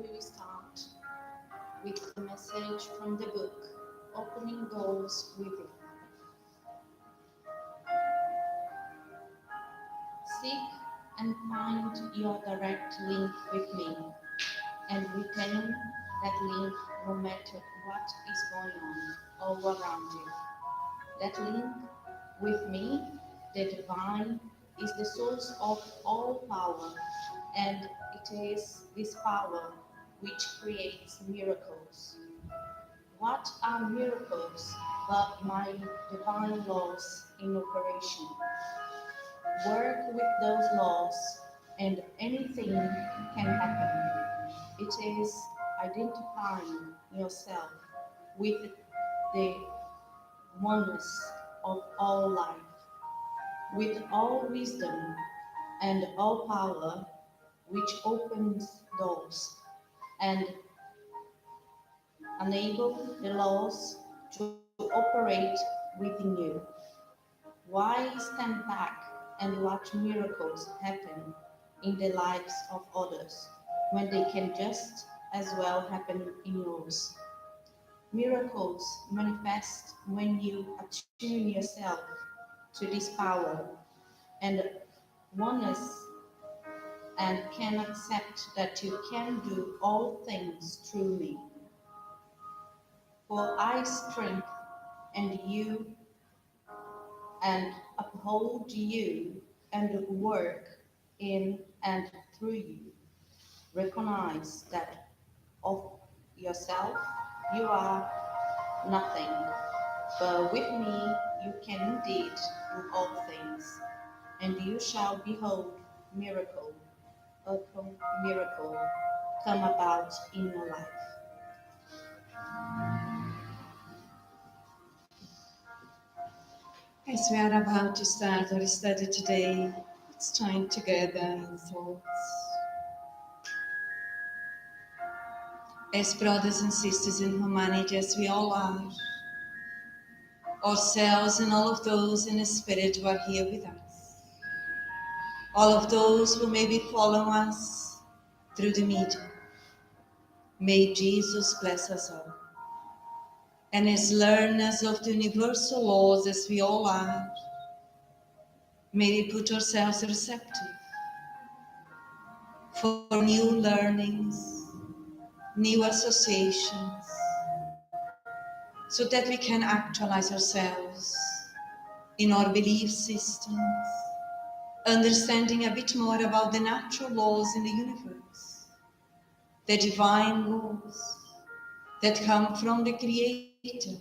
we will start with a message from the book, Opening Doors Within. Seek and find your direct link with me, and retain that link no matter what is going on all around you. That link with me, the divine, is the source of all power, and it is this power which creates miracles. What are miracles but my divine laws in operation? Work with those laws and anything can happen. It is identifying yourself with the oneness of all life, with all wisdom and all power, which opens doors and enable the laws to operate within you. Why stand back and watch miracles happen in the lives of others when they can just as well happen in yours? Miracles manifest when you attune yourself to this power and oneness and can accept that you can do all things through me. For I strengthen and you and uphold you and work in and through you. Recognize that of yourself you are nothing, but with me you can indeed do all things, and you shall behold miracle upon miracle come about in your life. As we are about to start our study today, it's time to gather in thoughts. As brothers and sisters in humanity, as we all are, ourselves and all of those in the spirit who are here with us, all of those who may be following us through the media, may Jesus bless us all. And as learners of the universal laws as we all are, may we put ourselves receptive for new learnings, new associations, so that we can actualize ourselves in our belief systems, understanding a bit more about the natural laws in the universe, the divine laws that come from the Creator,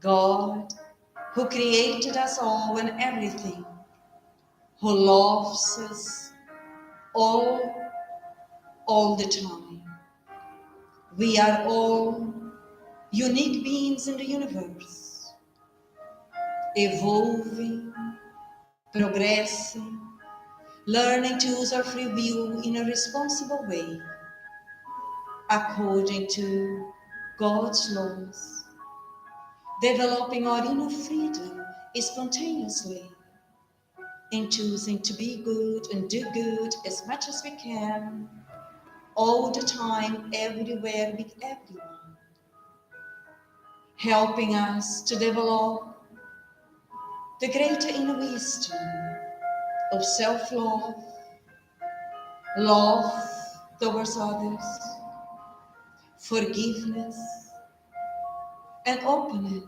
God, who created us all and everything, who loves us all the time. We are all unique beings in the universe, evolving, progressing, learning to use our free will in a responsible way, according to God's laws, developing our inner freedom spontaneously, in choosing to be good and do good as much as we can, all the time, everywhere, with everyone, helping us to develop the greater inner wisdom of self-love, love towards others, forgiveness, and openness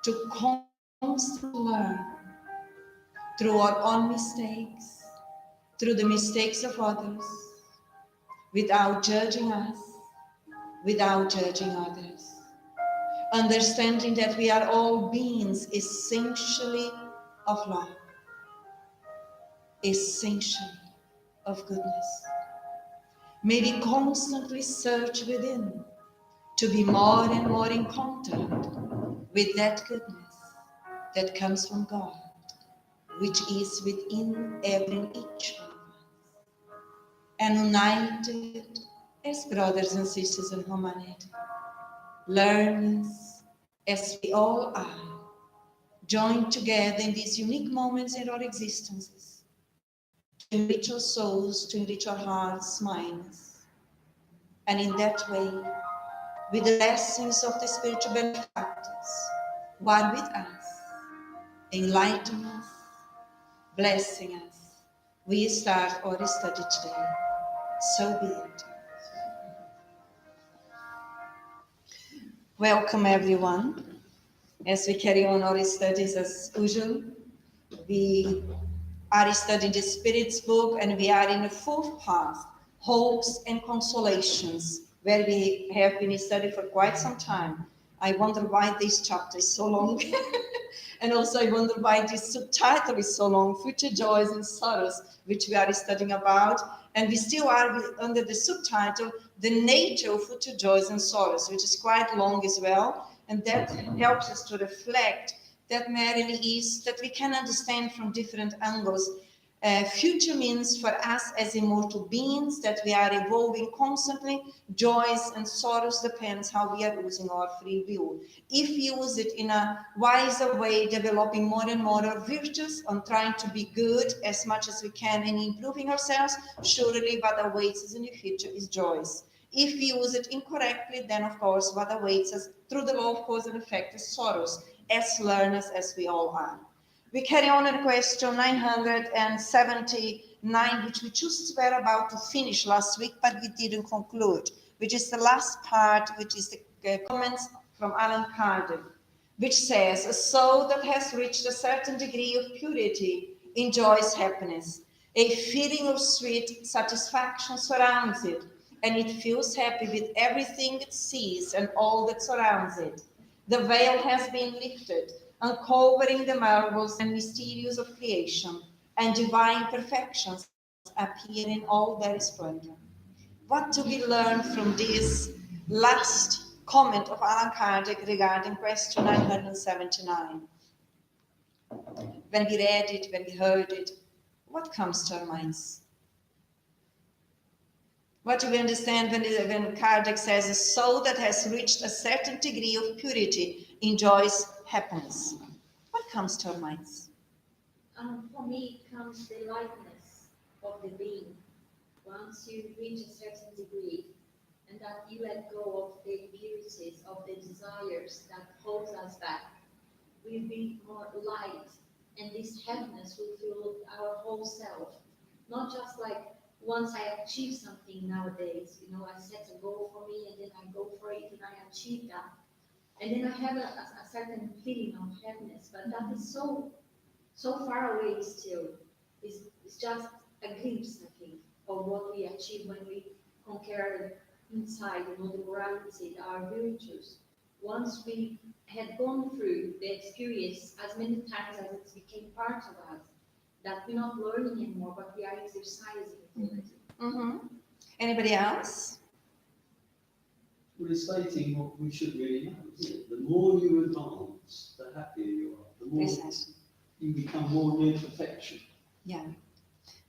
to constantly learn through our own mistakes, through the mistakes of others, without judging us, without judging others. Understanding that we are all beings essentially of love, essentially of goodness. May we constantly search within to be more and more in contact with that goodness that comes from God, which is within every and each one of us, and united as brothers and sisters in humanity, learners as we all are, joined together in these unique moments in our existences, to enrich our souls, to enrich our hearts, minds, And in that way, with the blessings of the spiritual benefactors who are with us, enlightening us, blessing us, we start our study today. So be it. Welcome everyone. As we carry on our studies as usual, we are studying the Spirit's book and we are in the fourth part, Hopes and Consolations, where we have been studying for quite some time. I wonder why this chapter is so long. And also I wonder why this subtitle is so long, Future Joys and Sorrows, which we are studying about. And we still are under the subtitle, The Nature of Future Joys and Sorrows, which is quite long as well. And that helps us to reflect that merely is that we can understand from different angles. Future means for us as immortal beings that we are evolving constantly. Joys and sorrows depends how we are using our free will. If we use it in a wiser way, developing more and more our virtues and trying to be good as much as we can and improving ourselves, surely what awaits us in the future is joys. If we use it incorrectly, then of course what awaits us through the law of cause and effect is sorrows, as learners as we all are. We carry on in question 979, which we just were about to finish last week, but we didn't conclude, which is the last part, which is the comments from Allan Kardec, which says, a soul that has reached a certain degree of purity enjoys happiness. A feeling of sweet satisfaction surrounds it, and it feels happy with everything it sees and all that surrounds it. The veil has been lifted, uncovering the marvels and mysteries of creation, and divine perfections appear in all their splendor. What do we learn from this last comment of Allan Kardec regarding question 979? When we read it, when we heard it, what comes to our minds? What do we understand when Kardec says a soul that has reached a certain degree of purity enjoys happiness? What comes to our minds? For me, it comes the lightness of the being. Once you reach a certain degree, and that you let go of the impurities, of the desires that hold us back, we'll be more light, and this happiness will fill our whole self. Not just like once I achieve something nowadays, I set a goal for me, and then I go for it, and I achieve that. And then I have a certain feeling of happiness, but that is so far away still. It's just a glimpse, I think, of what we achieve when we conquer inside, the morality, our virtues. Once we had gone through the experience as many times as it became part of us, that we're not learning anymore, but we are exercising it. Mm-hmm. Anybody else? Well, it's stating what we should really know, isn't it? The more you advance, the happier you are. The more you become more near perfection. Yeah.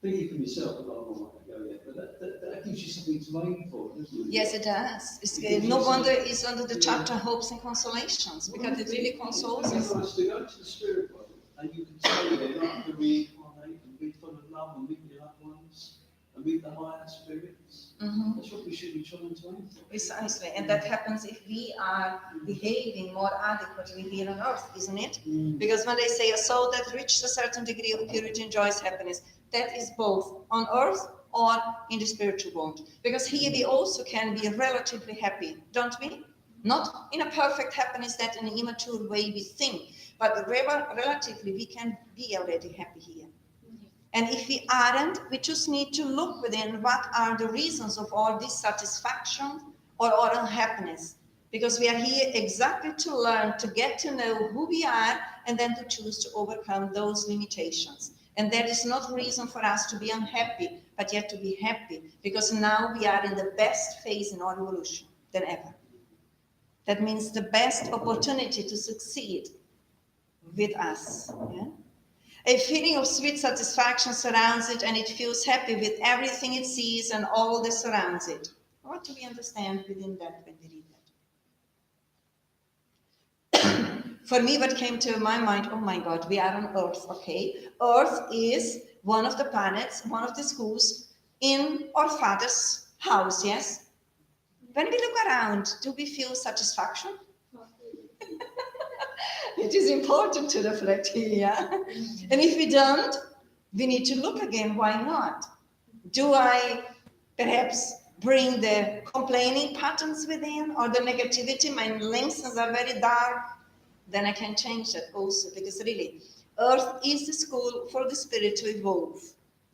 Thinking for yourself, I don't know what to go yet, but that gives you something to aim for, doesn't it? Yes, it does. No wonder it's under the chapter Hopes and Consolations, because it really consoles us. It's nice to go to the spirit world, and you can stay there after reincarnate and be full of love and meet your loved ones and meet the higher spirits. Mm-hmm. That's what we should be trying to aim for. Precisely, and that happens if we are behaving more adequately here on earth, isn't it? Because when they say a soul that reaches a certain degree of purity enjoys happiness, that is both on earth or in the spiritual world. Because here we also can be relatively happy, don't we? Not in a perfect happiness that in an immature way we think, but relatively we can be already happy here. And if we aren't, we just need to look within what are the reasons of all this satisfaction or unhappiness. Because we are here exactly to learn, to get to know who we are, and then to choose to overcome those limitations. And there is not reason for us to be unhappy, but yet to be happy, because now we are in the best phase in our evolution than ever. That means the best opportunity to succeed with us. Yeah? A feeling of sweet satisfaction surrounds it, and it feels happy with everything it sees and all that surrounds it. What do we understand within that when we read that? For me, what came to my mind, oh my God, we are on Earth, okay? Earth is one of the planets, one of the schools in our Father's house, yes? When we look around, do we feel satisfaction? It is important to reflect here, yeah? And if we don't, we need to look again, why not? Do I perhaps bring the complaining patterns within, or the negativity, my lenses are very dark? Then I can change that also, because really, Earth is the school for the spirit to evolve.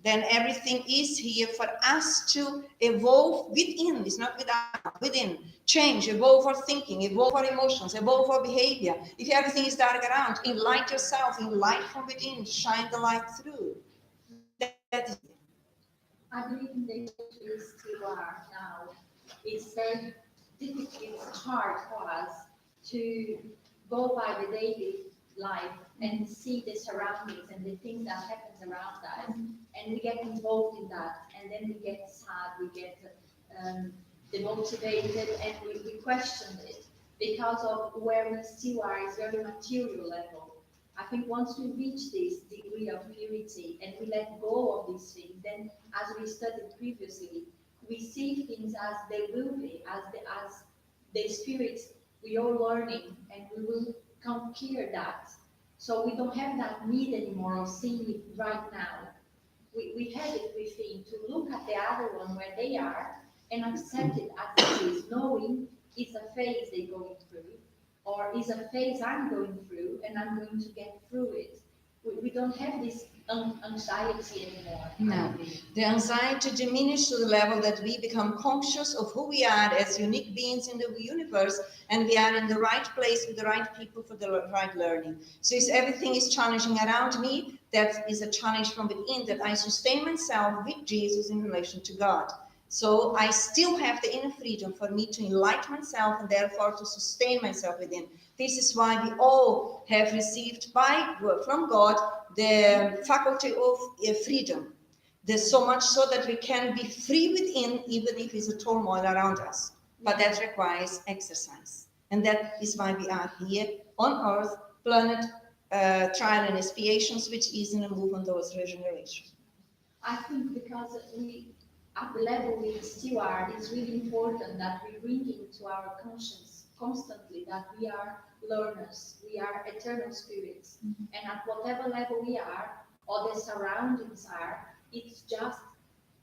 Then everything is here for us to evolve within. It's not without, within. Change, evolve our thinking, evolve our emotions, evolve our behavior. If everything is dark around, enlighten yourself, enlighten from within, shine the light through. That is it. I believe in the place you are now. It's very difficult, it's hard for us to go by the daily life and see the surroundings and the things that happens around us, and we get involved in that, and then we get sad, we get demotivated, and we question it because of where we still are is very material level. I think once we reach this degree of purity and we let go of these things, then as we studied previously, we see things as they will be, as the spirits we are learning, and we will conquer that. So we don't have that need anymore of seeing it right now. We have it within to look at the other one where they are and accept it as it is, knowing it's a phase they're going through, or is a phase I'm going through, and I'm going to get through it. We don't have this anxiety anymore. No, the anxiety diminishes to the level that we become conscious of who we are as unique beings in the universe, and we are in the right place with the right people for the right learning. So if everything is challenging around me, that is a challenge from within, that I sustain myself with Jesus in relation to God. So I still have the inner freedom for me to enlighten myself and therefore to sustain myself within. This is why we all have received from God the faculty of freedom. There's so much so that we can be free within, even if it's a turmoil around us. But that requires exercise. And that is why we are here on Earth, planet, trial and expiations, which is in a movement towards regeneration. I think because we, at the level we still are, it's really important that we bring into our conscience constantly that we are learners, we are eternal spirits, and at whatever level we are, or the surroundings are, it's just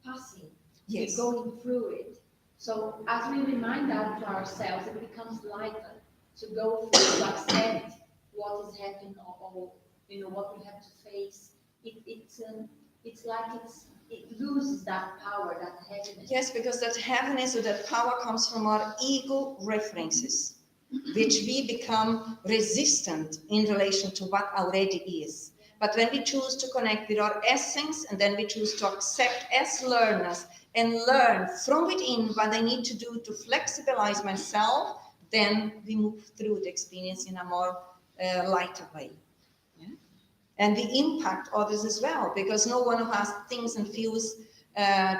passing. Yes. We're going through it. So as we remind that to ourselves, it becomes lighter to go through, to accept what is happening, or what we have to face. It's like it loses that power, that heaviness. Yes, because that heaviness or that power comes from our ego references, which we become resistant in relation to what already is. But when we choose to connect with our essence, and then we choose to accept as learners and learn from within what I need to do to flexibilize myself, then we move through the experience in a more lighter way. And we impact others as well, because no one of us thinks and feels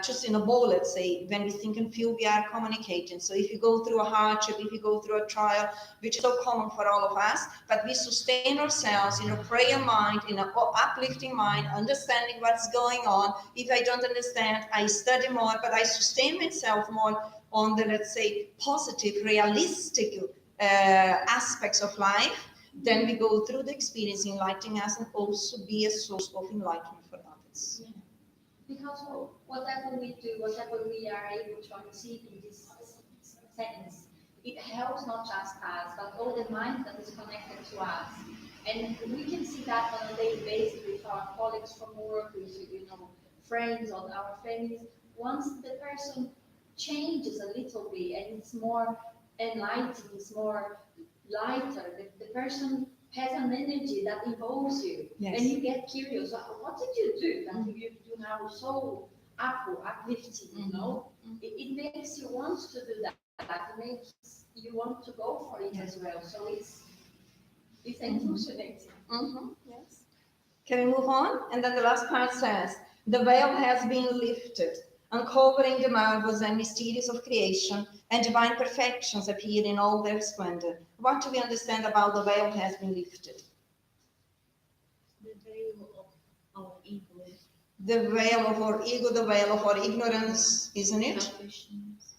just in a ball, let's say. When we think and feel, we are communicating. So if you go through a hardship, if you go through a trial, which is so common for all of us, but we sustain ourselves in a prayer mind, in an uplifting mind, understanding what's going on. If I don't understand, I study more, but I sustain myself more on the, let's say, positive, realistic aspects of life. Then we go through the experience enlightening us and also be a source of enlightenment for others. Yeah. Because whatever we do, whatever we are able to achieve in this sense, it helps not just us, but all the mind that is connected to us. And we can see that on a daily basis with our colleagues from work, with friends or our families. Once the person changes a little bit and it's more enlightened, it's more lighter, the person has an energy that involves you. Yes. And you get curious, what did you do that you now so uplifting, It makes you want to do that. It makes you want to go for it as well. So it's inclusionating. Yes. Can we move on? And then the last part says, the veil has been lifted, uncovering the marvels and mysteries of creation, and divine perfections appear in all their splendor. What do we understand about the veil has been lifted? The veil of our ego. The veil of our ego, the veil of our ignorance, isn't it? Selfishness.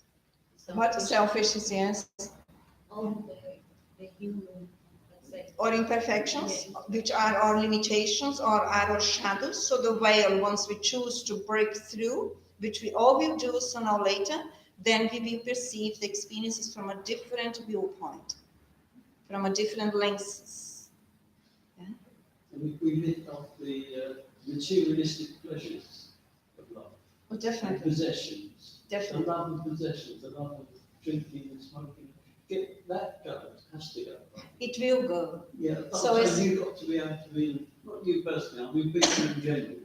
What selfishness, yes, On the human, let's say. or imperfections, which are our limitations or are our shadows. So the veil, once we choose to break through, which we all will do sooner or later, then we will perceive the experiences from a different viewpoint, from a different lenses. Yeah? And we lift off the materialistic pleasures of life. Oh, The definitely, possessions. definitely. The love of possessions, the love of drinking and smoking. Get that goes, has to go. It will go. Yeah, So so it's- you've got to be able to be, not you personally, I mean people in general,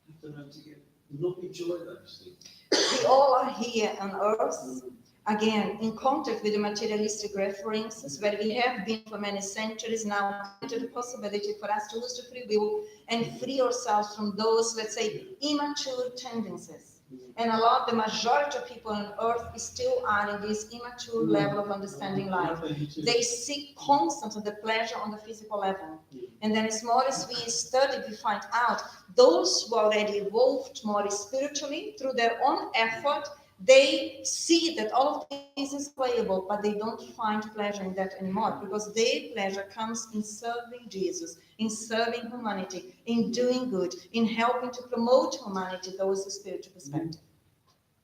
have to learn to get, not enjoy those things. We all are here on earth, again, in contact with the materialistic references, where we have been for many centuries now, to the possibility for us to use the free will and free ourselves from those, let's say, immature tendencies. And the majority of people on earth still are in this immature level of understanding life. They seek constantly the pleasure on the physical level. And then as more as we study, we find out those who already evolved more spiritually through their own effort, they see that all of this is available, but they don't find pleasure in that anymore, because their pleasure comes in serving Jesus, in serving humanity, in doing good, in helping to promote humanity towards the spiritual perspective.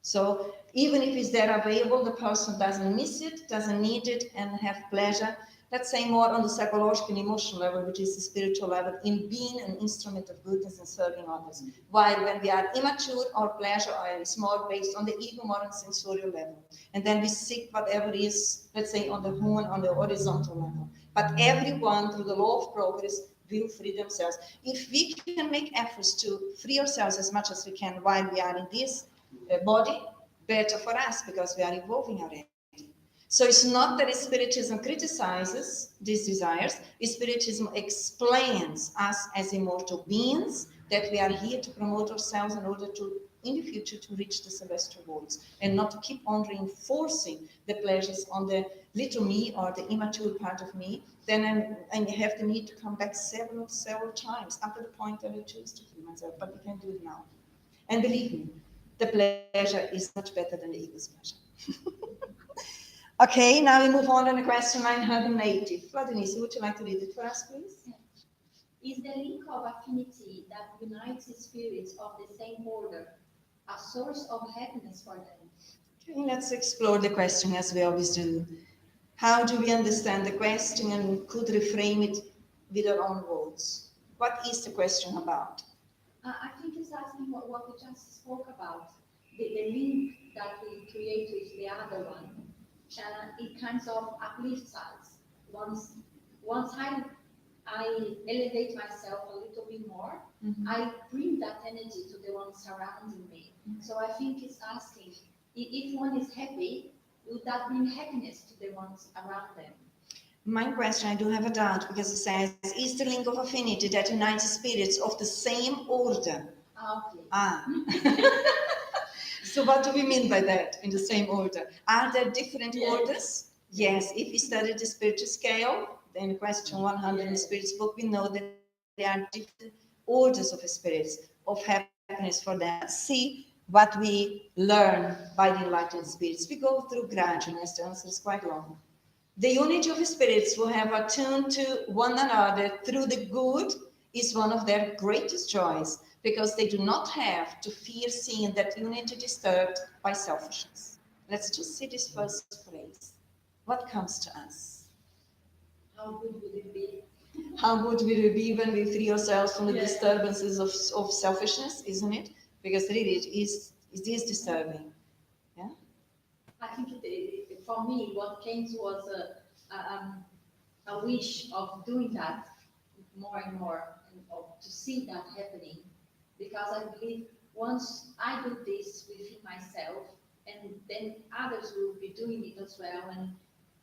So even if it's there available, the person doesn't miss it, doesn't need it, and have pleasure, let's say more on the psychological and emotional level, which is the spiritual level, in being an instrument of goodness and serving others. While when we are immature, our pleasure is more based on the ego, more on sensorial level. And then we seek whatever is, let's say, on the human, on the horizontal level. But everyone, through the law of progress, will free themselves. If we can make efforts to free ourselves as much as we can while we are in this body, better for us, because we are evolving already. So it's not that Spiritism criticizes these desires. Spiritism explains us as immortal beings, that we are here to promote ourselves in order to, in the future, to reach the celestial worlds, and not to keep on reinforcing the pleasures on the little me or the immature part of me. Then I have the need to come back several times up to the point that I choose to free myself, but we can do it now. And believe me, the pleasure is much better than the ego's pleasure. Okay, now we move on to the question 980. Vladimir, would you like to read it for us, please? Is the link of affinity that unites the spirits of the same order a source of happiness for them? Okay, let's explore the question as we always do. How do we understand the question, and could reframe it with our own words? What is the question about? I think it's asking what we just spoke about, the link that we create with the other one. It kind of uplifts us. Once I elevate myself a little bit more, I bring that energy to the one surrounding me. So I think it's asking, if one is happy, would that bring happiness to the ones around them? My question, I do have a doubt, because it says, is the link of affinity that unites spirits of the same order? Okay. So what do we mean by that, in the same order? Are there different orders? Yes, if we study the spiritual scale, then in question 100 in the Spirits book, we know that there are different orders of spirits, of happiness for them. Let's see what we learn by the Enlightened Spirits. We go through gradually, as the answer is quite long. The unity of spirits who have attuned to one another through the good is one of their greatest joys, because they do not have to fear seeing that unity disturbed by selfishness. Let's just see this first phrase. What comes to us? How good would it be? How good will it be when we free ourselves from the disturbances of selfishness, isn't it? Because really it is disturbing. Yeah? I think for me, what came was a wish of doing that more and more, and to see that happening. Because I believe once I do this within myself, and then others will be doing it as well, and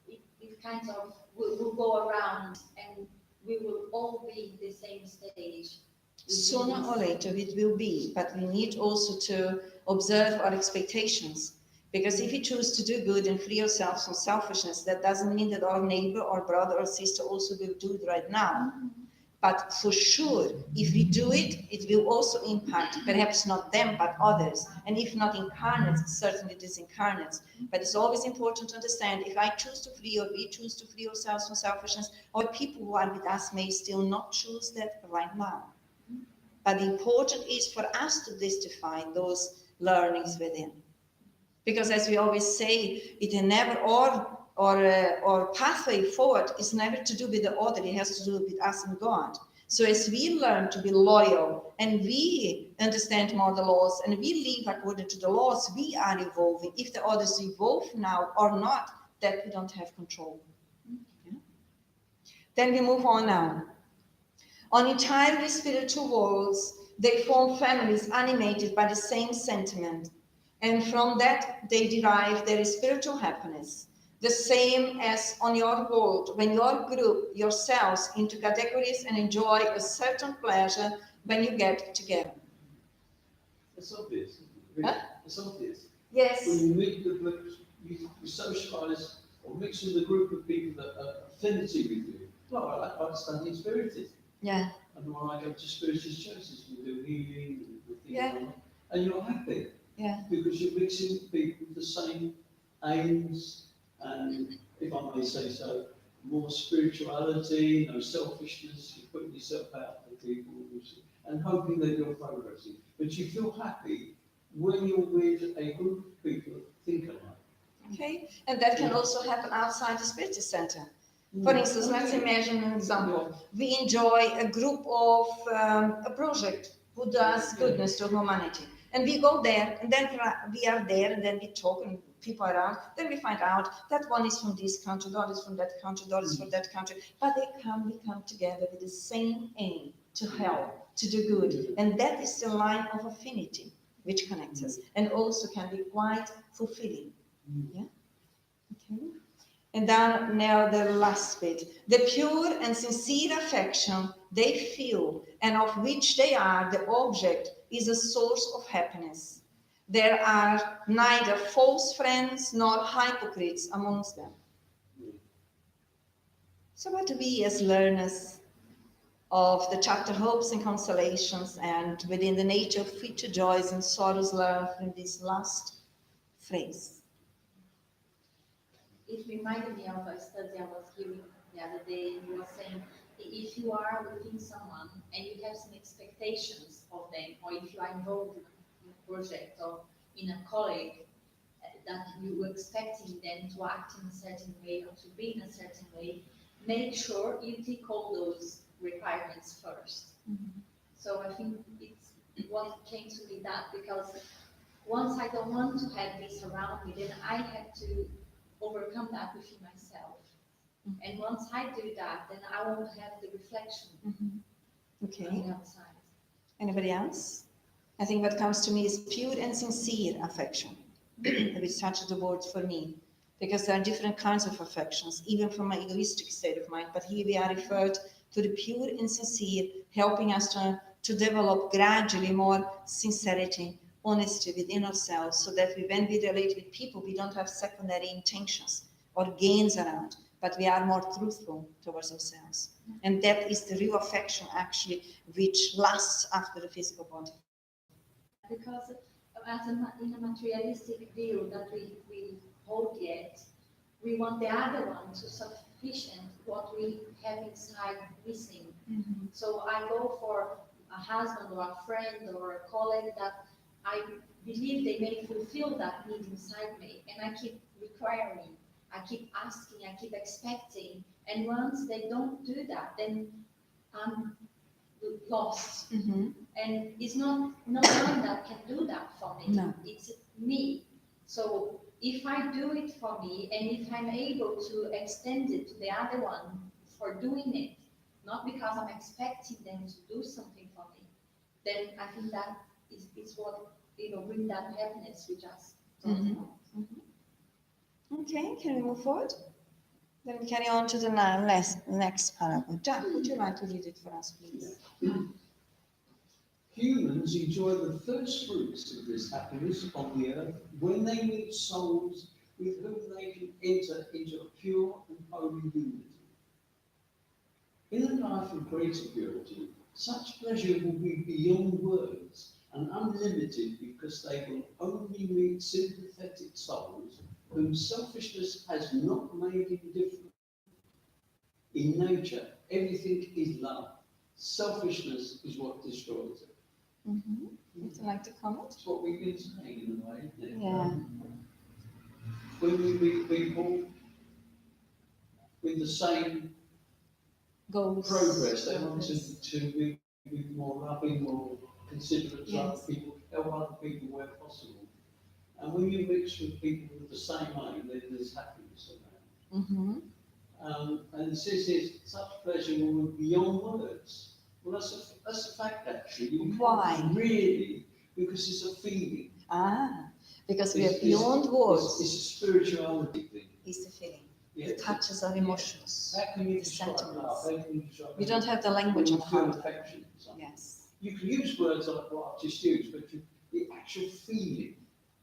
it kind of will go around, and we will all be in the same stage. Sooner or later it will be, but we need also to observe our expectations. Because if we choose to do good and free ourselves from selfishness, that doesn't mean that our neighbor or brother or sister also will do it right now. But for sure, if we do it, it will also impact, perhaps not them, but others. And if not incarnates, certainly disincarnates. But it's always important to understand, if I choose to flee or we choose to flee ourselves from selfishness, or people who are with us may still not choose that right now. But the important is for us to justify those learnings within. Because as we always say, it never, or pathway forward is never to do with the other, it has to do with us and God. So as we learn to be loyal and we understand more the laws and we live according to the laws, we are evolving. If the others evolve now or not, that we don't have control. Yeah? Then we move on now. On entirely spiritual worlds, they form families animated by the same sentiment, and from that they derive their spiritual happiness. The same as on your world, when you group yourselves into categories and enjoy a certain pleasure when you get together. It's obvious. Huh? It's obvious. Yes. When you meet you socialise or mix with a group of people that are affinity with you. Well, I like studying Spiritism. Yeah. And when I go to Spiritist churches, we do healing and things Yeah. like that. And you're happy. Yeah. Because you're mixing with people with the same aims and, if I may say so, more spirituality, no selfishness, you're putting yourself out for people and hoping that you're progressing. But you feel happy when you're with a group of people that think alike. Okay, and that can also happen outside the Spiritist Center. For instance, let's imagine an example. We enjoy a group of a project who does goodness to humanity. And we go there, and then we are there, and then we talk, and people are around. Then we find out that one is from this country, that is from that country, that is from that country. But we come together with the same aim, to help, to do good. And that is the line of affinity which connects us, and also can be quite fulfilling. Yeah? Okay. And then now the last bit. The pure and sincere affection they feel and of which they are the object is a source of happiness. There are neither false friends nor hypocrites amongst them. So what do we as learners of the chapter Hopes and Consolations and within the nature of future joys and sorrows learn from this last phrase? It reminded me of a study I was hearing the other day, and you were saying if you are within someone and you have some expectations of them, or if you are involved in a project or in a colleague that you were expecting them to act in a certain way or to be in a certain way, make sure you tick all those requirements first. Mm-hmm. So I think it's what came to me that because once I don't want to have this around me, then I have to overcome that within myself. Mm-hmm. And once I do that, then I won't have the reflection Okay. on the outside. Anybody else? I think what comes to me is pure and sincere affection, which touches the word for me, because there are different kinds of affections, even from my egoistic state of mind. But here we are referred to the pure and sincere, helping us to develop gradually more sincerity, honesty within ourselves, so that when we relate with people, we don't have secondary intentions or gains around, but we are more truthful towards ourselves. And that is the real affection, actually, which lasts after the physical body. Because in a materialistic view that we hold yet, we want the other one to sufficient what we have inside missing. Mm-hmm. So I go for a husband or a friend or a colleague that I believe they may fulfill that need inside me, and I keep requiring, I keep asking, I keep expecting, and once they don't do that, then I'm lost. Mm-hmm. And it's not one that can do that for me. No. It's me. So if I do it for me, and if I'm able to extend it to the other one for doing it, not because I'm expecting them to do something for me, then I think that is what bring that happiness we just talked about. Mm-hmm. Okay, can we move forward? Then we carry on to the next paragraph. Jack, would you like to read it for us, please? Yeah. Humans enjoy the first fruits of this happiness on the earth when they meet souls with whom they can enter into a pure and holy unity. In a life of greater purity, such pleasure will be beyond words and unlimited because they will only meet sympathetic souls whom selfishness has not made indifferent. In nature, everything is love. Selfishness is what destroys it. Would you like to comment? That's what we've been saying in a way, isn't it? Yeah. When we meet people with the same Goals. progress, they want Purpose. to be more loving, more considerate to other Yes. people, help other people where possible. And when you mix with people with the same aim, then there's happiness around. Mm-hmm. And it says here, such pleasure will be beyond words. Well, that's a fact, actually. You can't Why? really, because it's a feeling. Because we are beyond words. It's a spirituality thing. It's a feeling. Yeah. It touches our emotions. How can you The describe sentiments. love? How can you describe We don't have the language when of you feel heart. affection for something? Yes. You can use words like what I've just used, but the actual feeling,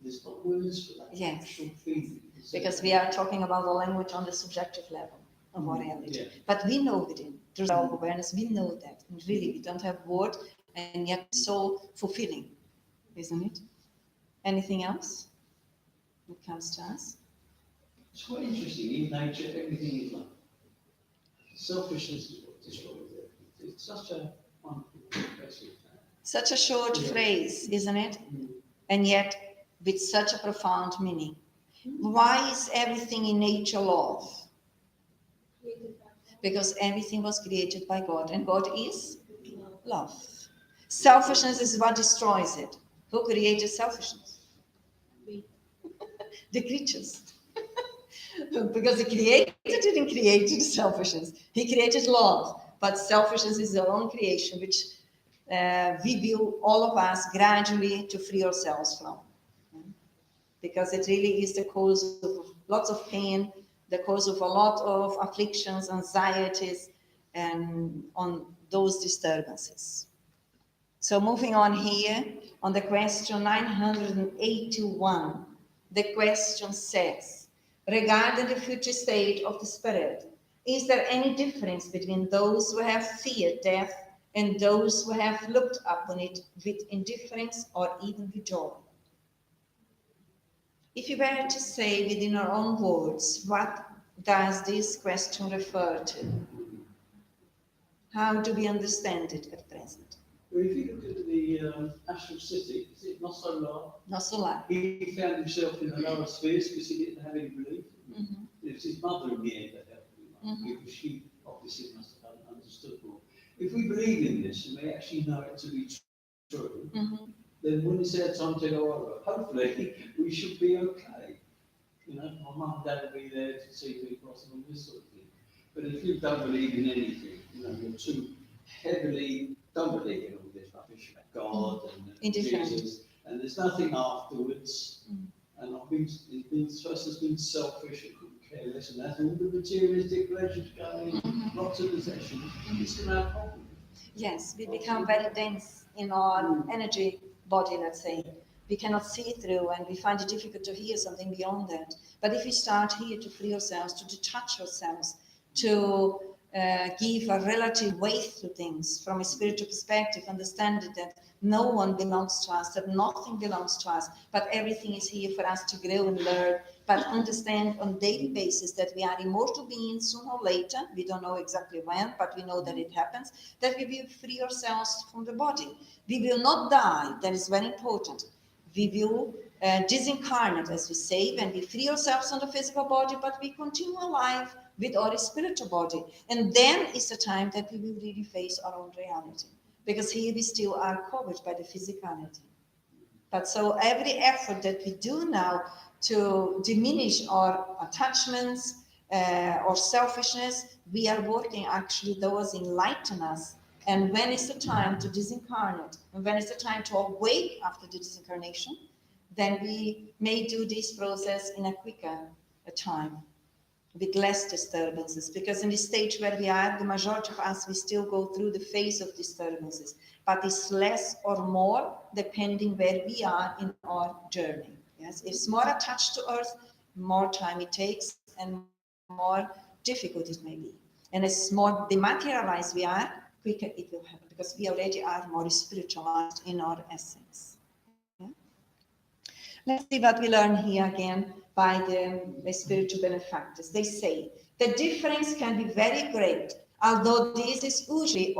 there's not words for that. Yes. Actual feeling. Because we are talking about the language on the subjective level of our reality. Yeah. But we know within, through self-awareness, we know that. And really, we don't have word, and yet so fulfilling, isn't it? Anything else that comes to us? It's quite interesting. In nature, everything is love. Selfishness is what destroys it. It's such a wonderful basic fact. Such a short Yeah. phrase, isn't it? Mm. And yet with such a profound meaning. Why is everything in nature love? Created by God. Because everything was created by God, and God is love. Selfishness is what destroys it. Who created selfishness? We. The creatures. Because the Creator didn't create selfishness. He created love. But selfishness is our own creation, which we will, all of us, gradually to free ourselves from. Because it really is the cause of lots of pain, the cause of a lot of afflictions, anxieties, and on those disturbances. So moving on here, on the question 981, the question says, regarding the future state of the spirit, is there any difference between those who have feared death and those who have looked upon it with indifference or even with joy? If you were to say within our own words, what does this question refer to? How do we understand it at present? Well, if you look at the astral city, is it not so large? Not so loud. He found himself in the lower spheres because he didn't have any belief. Mm-hmm. It was his mother in the end that helped him, Mhm. because she obviously must have understood more. If we believe in this and we actually know it to be true, Mm-hmm. then when it's our time to go over, hopefully we should be okay. You know, my mum and dad will be there to see people and all this sort of thing. But if you don't believe in anything, you know, you're too heavily, don't believe in all this rubbish about God and Indifferent. Jesus, and there's nothing afterwards. And the person's been selfish and couldn't care less, and has all the materialistic pleasures going, lots of possessions, it's going to have problems. Yes, we become very dense in our energy body, let's say. We cannot see through, and we find it difficult to hear something beyond that. But if we start here to free ourselves, to detach ourselves, to give a relative weight to things from a spiritual perspective, understand that no one belongs to us, that nothing belongs to us, but everything is here for us to grow and learn, but understand on a daily basis that we are immortal beings sooner or later, we don't know exactly when, but we know that it happens, that we will free ourselves from the body. We will not die, that is very important. We will disincarnate, as we say, when we free ourselves from the physical body, but we continue alive with our spiritual body. And then is the time that we will really face our own reality. Because here we still are covered by the physicality. But so every effort that we do now to diminish our attachments or selfishness, we are working actually towards enlighten us. And when is the time to disincarnate, and when is the time to awake after the disincarnation, then we may do this process in a quicker time, with less disturbances. Because in the stage where we are, the majority of us, we still go through the phase of disturbances, but it's less or more depending where we are in our journey. Yes, if it's more attached to Earth, more time it takes and more difficult it may be. And as more dematerialized we are, quicker it will happen, because we already are more spiritualized in our essence. Yeah? Let's see what we learn here again by the spiritual benefactors. They say the difference can be very great, although this is usually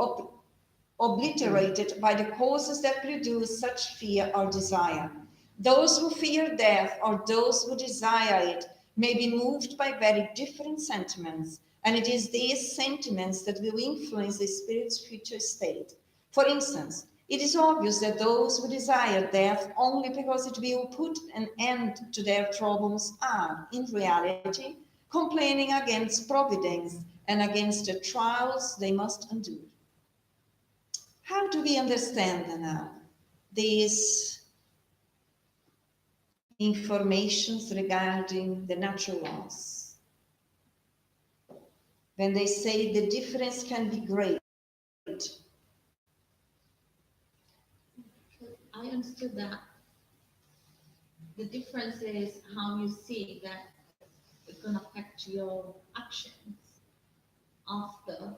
obliterated by the causes that produce such fear or desire. Those who fear death or those who desire it may be moved by very different sentiments, and it is these sentiments that will influence the spirit's future state. For instance, it is obvious that those who desire death only because it will put an end to their troubles are, in reality, complaining against providence and against the trials they must endure. How do we understand now these informations regarding the natural laws? When they say the difference can be great, I understood that the difference is how you see that it's going to affect your actions after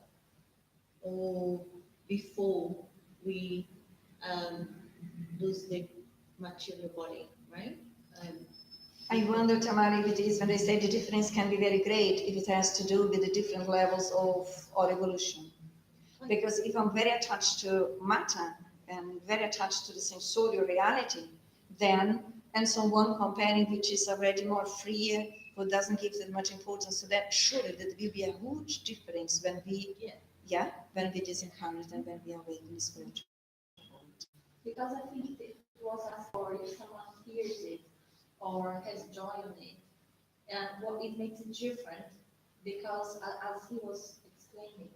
or before we um, lose the material body, right? I wonder, Tamara, if it is when they say the difference can be very great, if it has to do with the different levels of our evolution. Because if I'm very attached to matter and very attached to the sensorial reality, then, and someone comparing which is already more free, who doesn't give that much importance to that, surely that will be a huge difference when we, when we disincarnate and when we awaken the spiritual world. Because I think it was asked for if someone fears it or has joy on it, and what it makes it different, because as he was explaining,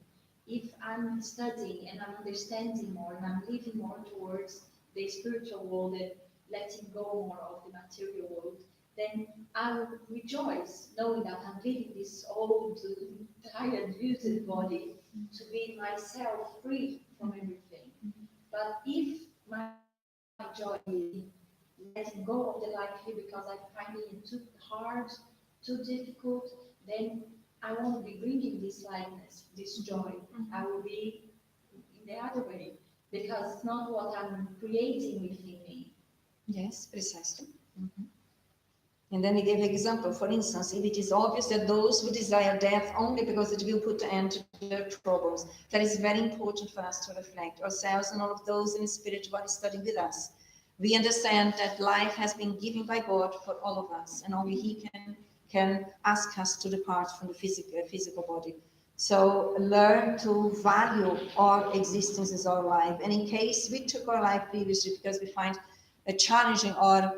if I'm studying and I'm understanding more and I'm living more towards the spiritual world and letting go more of the material world, then I will rejoice knowing that I'm leaving this old, tired, used body to be myself free from everything. But if my joy is letting go of the life here because I find it too hard, too difficult, then I won't be bringing this lightness, this joy. I will be in the other way because it's not what I'm creating within me. Yes, precisely. And then he gave an example. For instance, if it is obvious that those who desire death only because it will put an end to their troubles, that is very important for us to reflect ourselves and all of those in the spiritual body studying with us. We understand that life has been given by God for all of us, and only He can ask us to depart from the physical body. So learn to value our existence as our life. And in case we took our life previously because we find challenging our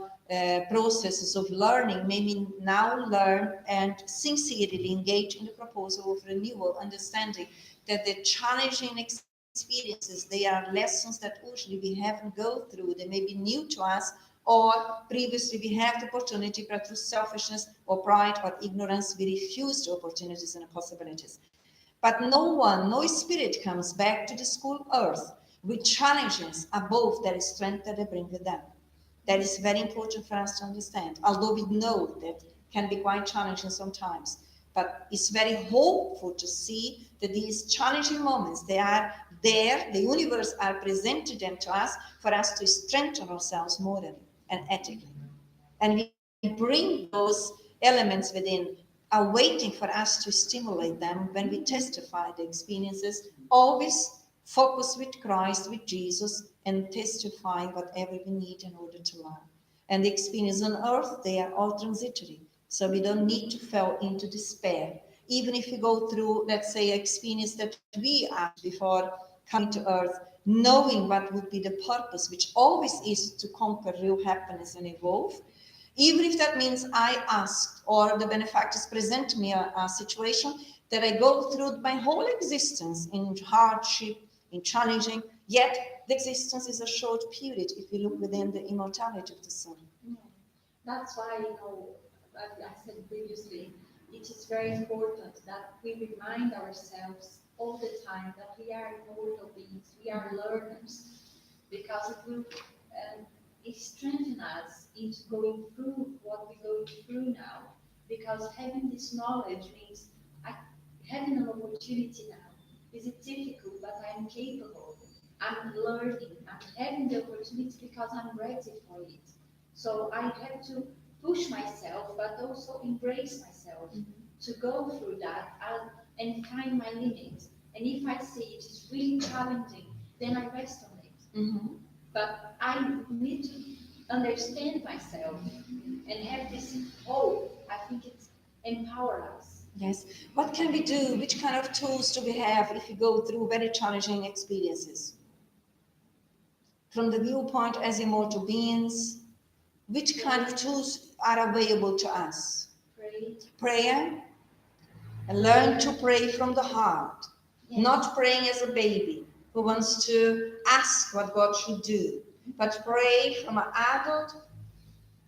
processes of learning, maybe now learn and sincerely engage in the proposal of renewal, understanding that the challenging experiences, they are lessons that usually we haven't go through. They may be new to us, or previously we have the opportunity, but through selfishness or pride or ignorance, we refuse the opportunities and the possibilities. But no spirit comes back to the school earth with challenges above their strength that they bring with them. That is very important for us to understand, although we know that can be quite challenging sometimes. But it's very hopeful to see that these challenging moments, they are there, the universe are presented them to us for us to strengthen ourselves morally and ethically. And we bring those elements within, are waiting for us to stimulate them when we testify the experiences, always focus with Christ, with Jesus, and testify whatever we need in order to learn. And the experiences on earth, they are all transitory. So we don't need to fall into despair. Even if we go through, let's say, an experience that we asked before coming to earth, knowing what would be the purpose, which always is to conquer real happiness and evolve, even if that means I asked or the benefactors present me a situation that I go through my whole existence in hardship, in challenging, yet the existence is a short period if we look within the immortality of the soul. That's why, I said previously, it is very important that we remind ourselves all the time that we are immortal beings, we are learners, because it will it strengthens us into going through what we're going through now. Because having this knowledge means having an opportunity now. Is it difficult? But I'm capable. I'm learning. I'm having the opportunity because I'm ready for it. So I have to push myself, but also embrace myself to go through that and find my limit. And if I see it is really challenging, then I rest on it. But I need to understand myself and have this hope. I think it empowers us. Yes. What can we do? Which kind of tools do we have if we go through very challenging experiences? From the viewpoint as immortal beings, which kind of tools are available to us? Pray. Prayer. And learn to pray from the heart. Yes. Not praying as a baby who wants to ask what God should do, but pray from an adult.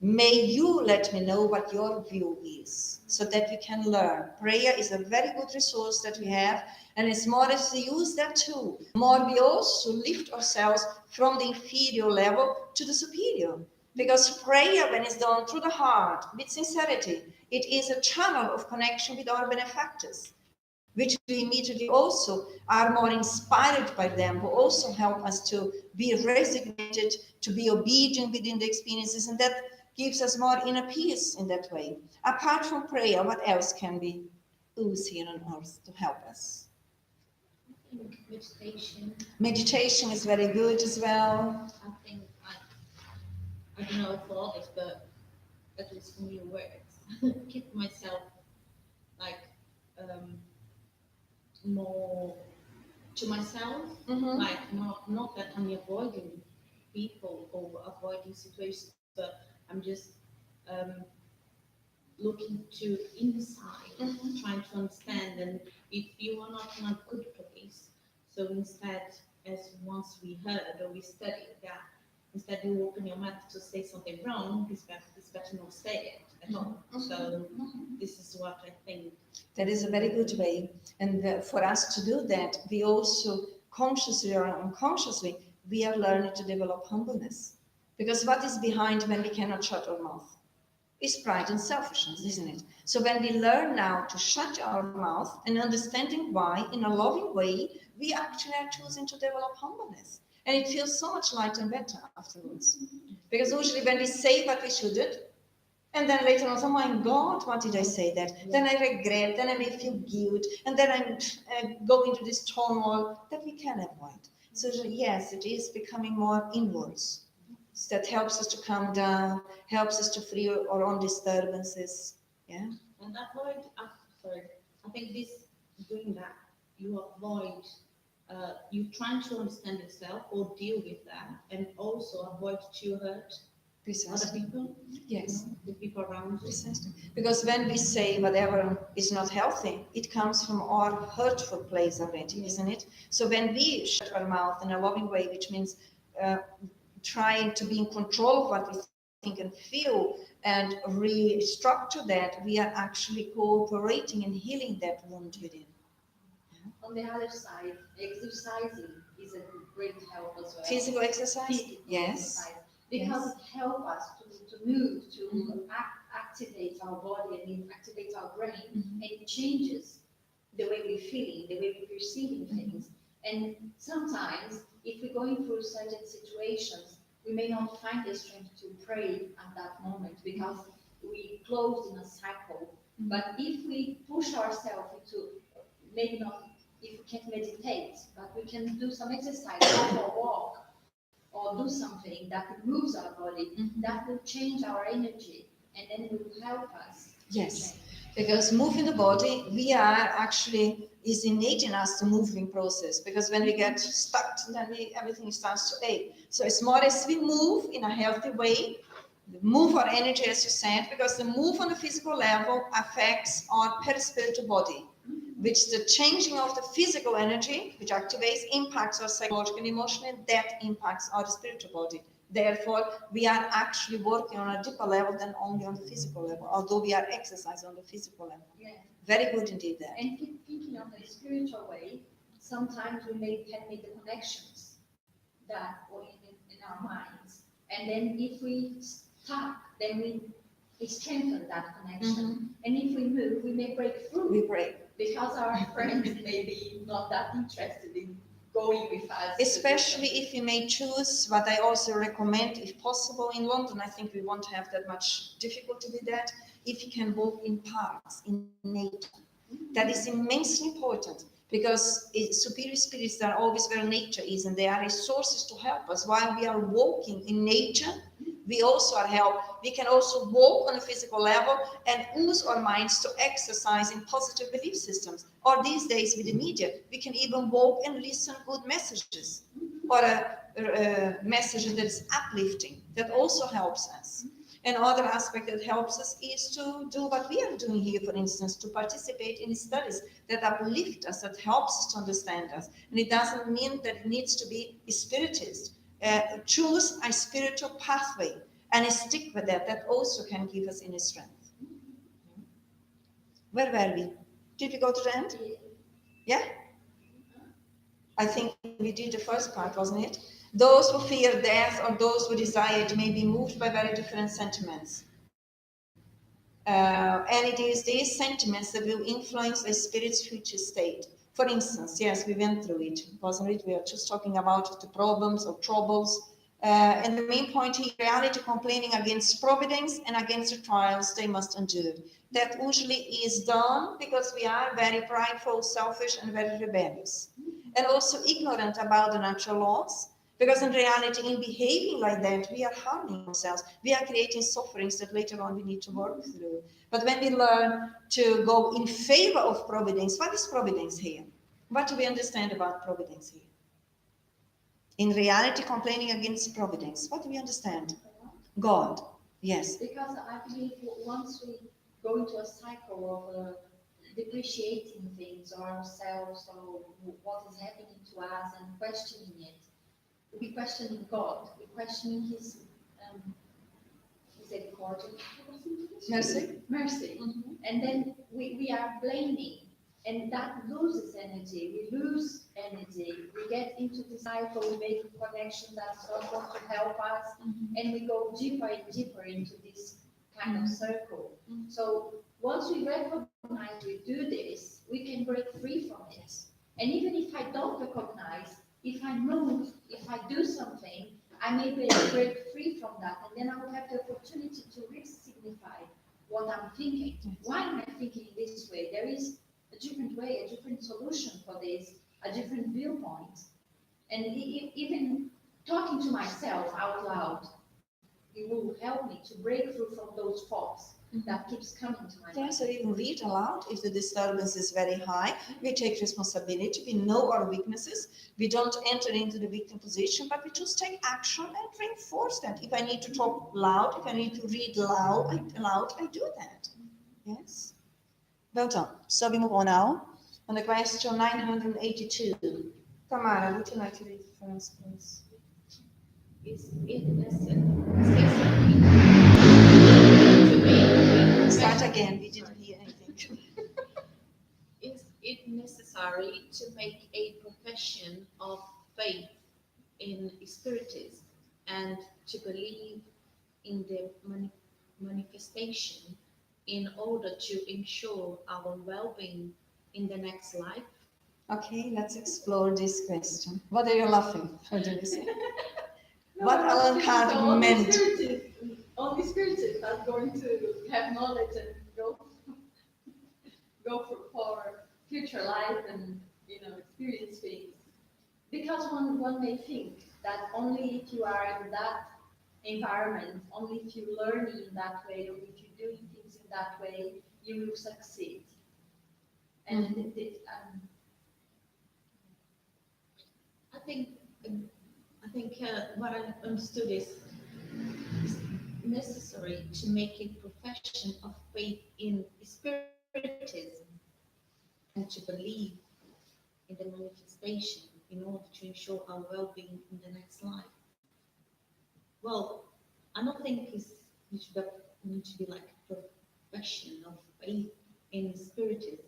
May you let me know what your view is so that we can learn. Prayer is a very good resource that we have, and it's more as we use that tool, more we also lift ourselves from the inferior level to the superior. Because prayer, when it's done through the heart, with sincerity, it is a channel of connection with our benefactors, which we immediately also are more inspired by them, who also help us to be resignated, to be obedient within the experiences, and that gives us more inner peace in that way. Apart from prayer, what else can we use here on earth to help us? I think meditation. Meditation is very good as well. I think I don't know for others, but at least for me, it works. Keep myself like more to myself, like not that I'm avoiding people or avoiding situations, but I'm just looking to inside, trying to understand. And if you are not in a good place, so instead, as once we heard or we studied that, instead you open your mouth to say something wrong, it's better not say it at all. So this is what I think. That is a very good way. And for us to do that, we also consciously or unconsciously, we are learning to develop humbleness. Because what is behind when we cannot shut our mouth? Is pride and selfishness, isn't it? So when we learn now to shut our mouth and understanding why, in a loving way, we actually are choosing to develop humbleness. And it feels so much lighter and better afterwards. Because usually when we say what we shouldn't, and then later on, oh my God, why did I say that? Then I regret, then I may feel guilt, and then I go into this turmoil that we can avoid. So yes, it is becoming more inwards. So that helps us to calm down, helps us to free our own disturbances. Yeah. And avoid, sorry, I think this, doing that, you avoid, you trying to understand yourself or deal with that, and also avoid to hurt other people. Yes. The people around you. Precisely. Because when we say whatever is not healthy, it comes from our hurtful place already, isn't it? So when we shut our mouth in a loving way, which means trying to be in control of what we think and feel and restructure that, we are actually cooperating and healing that wound within. On the other side, exercising is a great help as well. Physical exercise? Physical Yes. exercise. Because it helps us to move, to activate our body and activate our brain, and it changes the way we're feeling, the way we're perceiving things. And sometimes, if we're going through certain situations, we may not find the strength to pray at that moment because we closed in a cycle. But if we push ourselves into, maybe not, if we can't meditate, but we can do some exercise, go for a walk, or do something that moves our body, that will change our energy, and then it will help us. Yes, because moving the body, we are actually, is innate in us the moving process, because when we get stuck, then everything starts to ache. So it's more as we move in a healthy way, move our energy, as you said, because the move on the physical level affects our perispiritual body, which the changing of the physical energy, which activates, impacts our psychological and emotional, and that impacts our spiritual body. Therefore, we are actually working on a deeper level than only on the physical level, although we are exercising on the physical level. Yeah. Very good indeed that. And thinking of the spiritual way, sometimes we can make the connections that or in our minds. And then if we stuck, then we it strengthens that connection. And if we move, we may break through. We break. Because our friends may be not that interested in going with us. Especially if we may choose, what I also recommend, if possible, in London, I think we won't have that much difficulty with that, if you can walk in parks, in nature. That is immensely important, because superior spirits are always where nature is, and there are resources to help us. While we are walking in nature, we also are helped. We can also walk on a physical level and use our minds to exercise in positive belief systems. Or these days with the media, we can even walk and listen good messages, or a message that is uplifting. That also helps us. Another aspect that helps us is to do what we are doing here, for instance, to participate in studies that uplift us, that helps us to understand us. And it doesn't mean that it needs to be a spiritist. Choose a spiritual pathway and stick with that. That also can give us inner strength. Where were we? Did we go to the end? Yeah? I think we did the first part, wasn't it? Those who fear death or those who desire it may be moved by very different sentiments. And it is these sentiments that will influence a spirit's future state. For instance, yes, we went through it, wasn't it? We are just talking about the problems or troubles. And the main point here, reality complaining against providence and against the trials they must endure. That usually is done because we are very prideful, selfish, and very rebellious. And also ignorant about the natural laws. Because in reality, in behaving like that, we are harming ourselves. We are creating sufferings that later on we need to work through. But when we learn to go in favor of providence, what is providence here? What do we understand about providence here? In reality, complaining against providence, what do we understand? God, yes. Because I believe once we go into a cycle of depreciating things or ourselves or what is happening to us and questioning it, we're questioning God, we're questioning His Mercy. Mercy. Mm-hmm. And then we are blaming, and that loses energy. We lose energy. We get into the cycle, we make a connection that's not going to help us, and we go deeper and deeper into this kind of circle. So once we recognize we do this, we can break free from it. And even if I don't recognize, if I move, if I do something, I may break free from that, and then I will have the opportunity to re-signify what I'm thinking. Why am I thinking this way? There is a different way, a different solution for this, a different viewpoint. And even talking to myself out loud, it will help me to break through from those thoughts that keeps coming to my mind. Yeah, so even read aloud if the disturbance is very high. We take responsibility, we know our weaknesses, we don't enter into the victim position, but we just take action and reinforce that. If I need to talk loud, if I need to read loud, I do that. Yes. Well done. So we move on now. On the question 982. Tamara, would you like to read first, please? Is it necessary Start again, we didn't hear anything. is it necessary to make a profession of faith in Spiritism and to believe in the manifestation in order to ensure our well-being in the next life? Okay, let's explore this question. What are you laughing for, Denise? What Allan Kardec meant. Only spiritists are going to have knowledge and go for future life and experience things. Because one may think that only if you are in that environment, only if you learn in that way, or if you're doing things in that way, you will succeed. And I think what I understood is necessary to make a profession of faith in Spiritism and to believe in the manifestation in order to ensure our well-being in the next life. Well, I don't think it need to be like a profession of faith in Spiritism.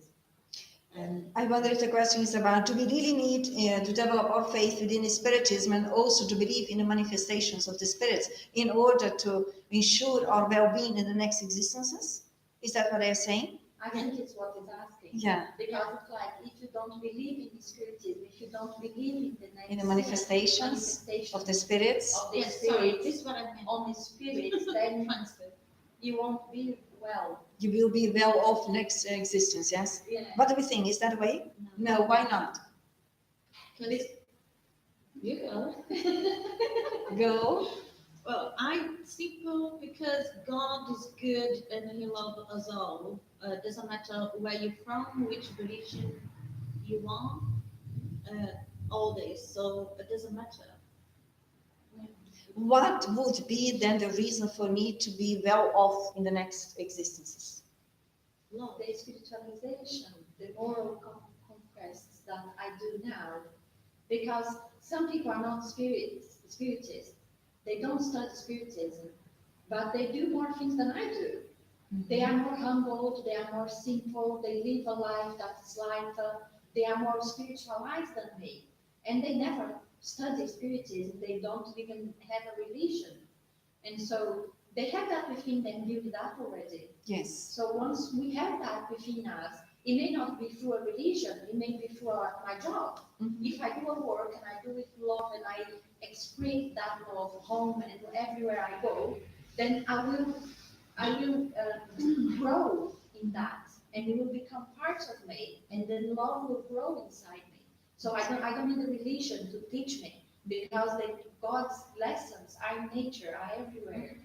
And I wonder if the question is about, do we really need to develop our faith within Spiritism and also to believe in the manifestations of the spirits in order to ensure our well-being in the next existences? Is that what they're saying? I think it's what it's asking. Yeah. Because it's like, if you don't believe in Spiritism, if you don't believe in the next In the manifestations of the spirits? of the yes, sorry, spirits, this is what I meant. on the spirits, then Transfer. you won't be well. You will be well off next existence, yes? Yeah. What do we think? Is that the way? No, why not? Because you go. Go. Well, I simple because God is good and He loves us all. Doesn't matter where you're from, which religion you are, all this. So it doesn't matter. What would be then the reason for me to be well off in the next existences? Love. The spiritualization, the moral conquests that I do now, because some people are not spiritists. They don't study spiritism, but they do more things than I do. They are more humbled, they are more simple, they live a life that is lighter, they are more spiritualized than me. And they never study spiritism, they don't even have a religion. And so they have that within them, built that already. Yes. So once we have that within us, it may not be through a religion, it may be through my job. If I do a work and I do it with love and I express that love home and everywhere I go, then I will grow in that, and it will become part of me, and then love will grow inside me. So I don't need a religion to teach me, because God's lessons are in nature, are everywhere.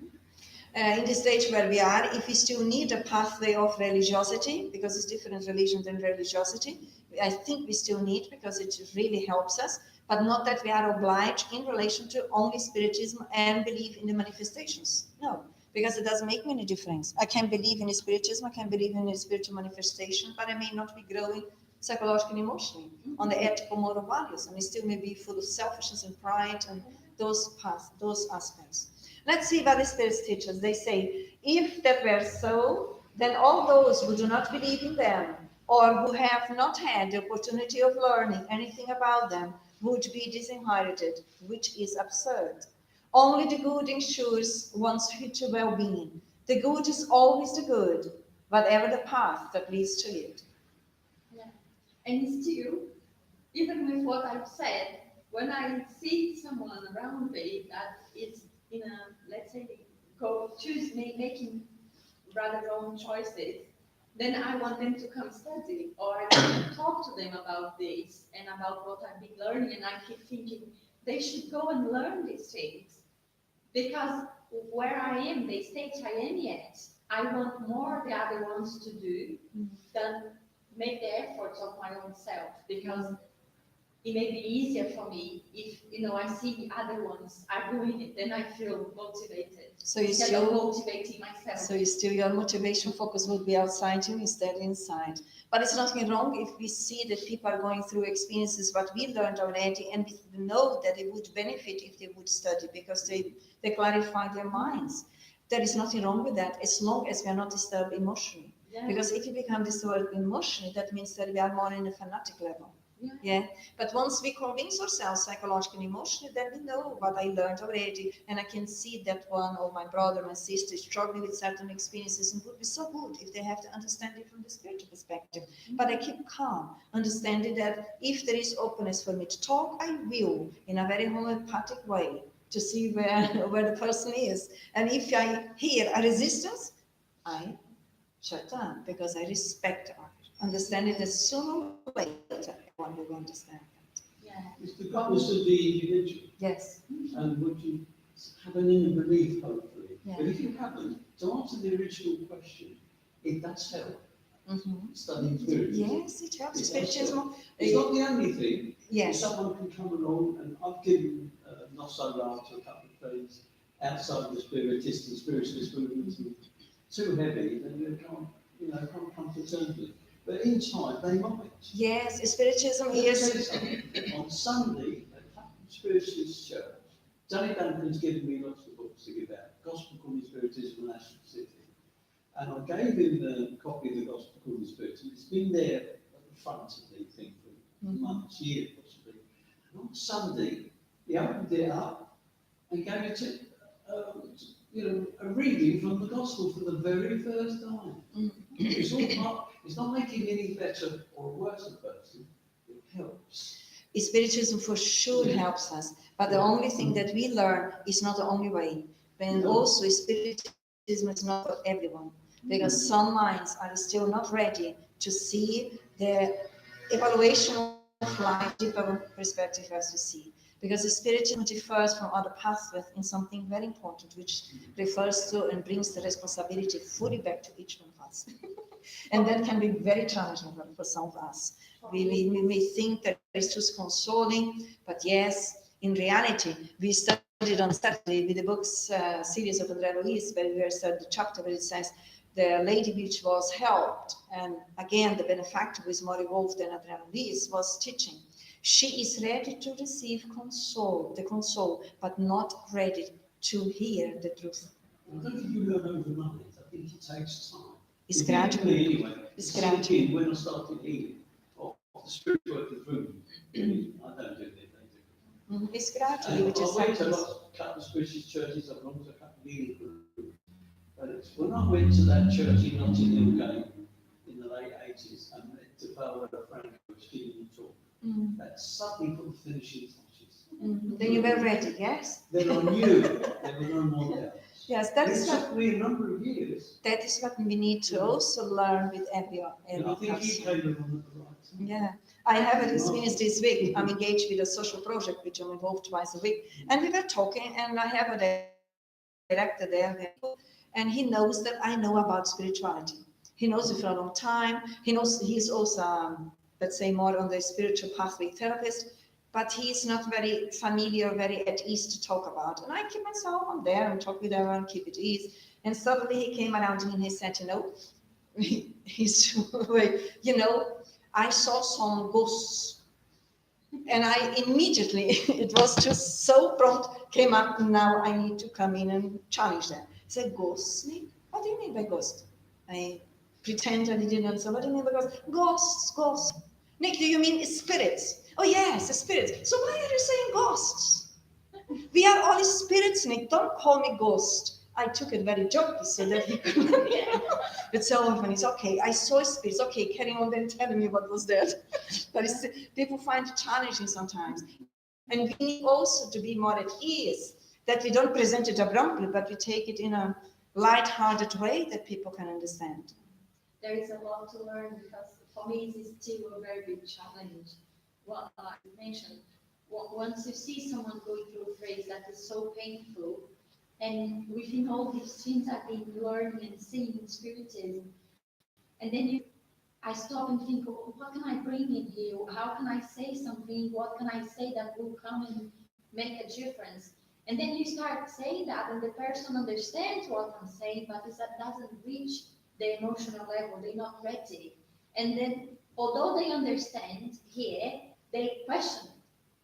In the stage where we are, if we still need a pathway of religiosity, because it's different religion than religiosity, I think we still need, because it really helps us, but not that we are obliged in relation to only Spiritism and believe in the manifestations. No, because it doesn't make any difference. I can believe in Spiritism, I can believe in a spiritual manifestation, but I may not be growing psychologically and emotionally on the ethical moral values, and it still may be full of selfishness and pride and those aspects. Let's see what the spirits teach us. They say, if that were so, then all those who do not believe in them or who have not had the opportunity of learning anything about them would be disinherited, which is absurd. Only the good ensures one's future well-being. The good is always the good, whatever the path that leads to it. Yeah. And still, even with what I've said, when I see someone around me that is in a, let's say, making rather wrong choices, then I want them to come study, or I want to talk to them about this and about what I've been learning, and I keep thinking they should go and learn these things, because where I am, the stage I am yet, I want more the other ones to do than make the efforts of my own self, because it may be easier for me if I see the other ones are doing it, then I feel motivated. So you instead still of motivating myself. So your motivation focus would be outside you instead inside. But it's nothing wrong if we see that people are going through experiences what we learned already, and we know that they would benefit if they would study, because they clarify their minds. There is nothing wrong with that, as long as we are not disturbed emotionally. Yeah. Because if you become disturbed emotionally, that means that we are more in a fanatic level. Yeah. But once we convince ourselves psychologically and emotionally, then we know what I learned already, and I can see that one or my brother, my sister is struggling with certain experiences, and it would be so good if they have to understand it from the spiritual perspective. But I keep calm, understanding that if there is openness for me to talk, I will, in a very homeopathic way, to see where the person is. And if I hear a resistance, I shut down, because I respect her. Understanding that sooner or later everyone will understand that. Yeah. It's the goodness of the individual. Yes. And would you have an inner belief, hopefully? Yeah. But if you haven't, to answer the original question, it does help. Studying Spiritism. Yes, it helps. Spiritism. It's not the only thing. Yes. Someone can come along, and I've given not so loud to a couple of friends outside the Spiritist and Spiritualist movements, too heavy, then they can't come to terms with it. But in time, they might. Yes, Spiritism is. On Sunday, at Spiritist Church, Johnny Duncan's given me lots of books to give out. Gospel called Spiritism and Astral City. And I gave him the copy of the Gospel called Spiritism. It's been there at the front of the thing for months, years possibly. And on Sunday, he opened it up and gave it to, a reading from the Gospel for the very first time. It's not making any better or worse a person, it helps. Spiritism for sure helps us, but the only thing that we learn is not the only way. And also Spiritism is not for everyone, because some minds are still not ready to see the evaluation of life, deeper perspective as we see. Because the Spiritism differs from other pathways in something very important, which refers to and brings the responsibility fully back to each one of us. And that can be very challenging for some of us. We may think that it's just consoling, but yes, in reality, we studied on Saturday with the books series of Andrea Luis, where we studied the chapter where it says the lady which was helped, and again, the benefactor who is more evolved than Andrea Luis was teaching. She is ready to receive the console, but not ready to hear the truth. I don't think you learn overnight. I think it takes time. It's gradual. Anyway, It's gradual. when I started healing, of the spirit working through me, I don't do it, they do it. It's gradually, And which is I went to a couple of Spiritist churches, I've belonged to a couple of healing groups. But it's when I went to that church in Nottingham again in the late 80s and met to Paolo Franco was giving a talk, that suddenly put the finishing touches. Then you were ready, yes? Then I knew there were no more doubts. Yes, that It is took me a number of years. that is what we need to also learn with every And I think you person. came along at the right time. Yeah, I have an experience this week. I'm engaged with a social project which I'm involved twice a week, and we were talking, and I have a director there, and he knows that I know about spirituality. He knows it for a long time. He knows he's also, let's say, more on the spiritual pathway therapist, but he's not very familiar, very at ease to talk about. And I keep myself on there and talk with everyone, keep it ease. And suddenly he came around me and he said, I saw some ghosts. And I immediately, it was just so prompt, came up, now I need to come in and challenge that. I said, ghosts, Nick? What do you mean by ghost? I pretend I didn't answer. What do you mean by ghost? Ghosts. Nick, do you mean spirits? Oh yes, spirits. So why are you saying ghosts? We are all spirits, Nick. Don't call me ghost. I took it very jokey so that he could. It's so often, it's okay. I saw spirits. Okay, carry on then telling me what was that. But people find it challenging sometimes. And we need also to be more at ease, that we don't present it abruptly, but we take it in a light-hearted way that people can understand. There is a lot to learn because for me it is still a very big challenge. What I mentioned, once you see someone going through a phase that is so painful, and within all these things I've been learning and seeing in Spiritism, and then I stop and think, oh, what can I bring in here? How can I say something? What can I say that will come and make a difference? And then you start saying that, and the person understands what I'm saying, but it doesn't reach the emotional level. They're not ready. And then, although they understand here, they question.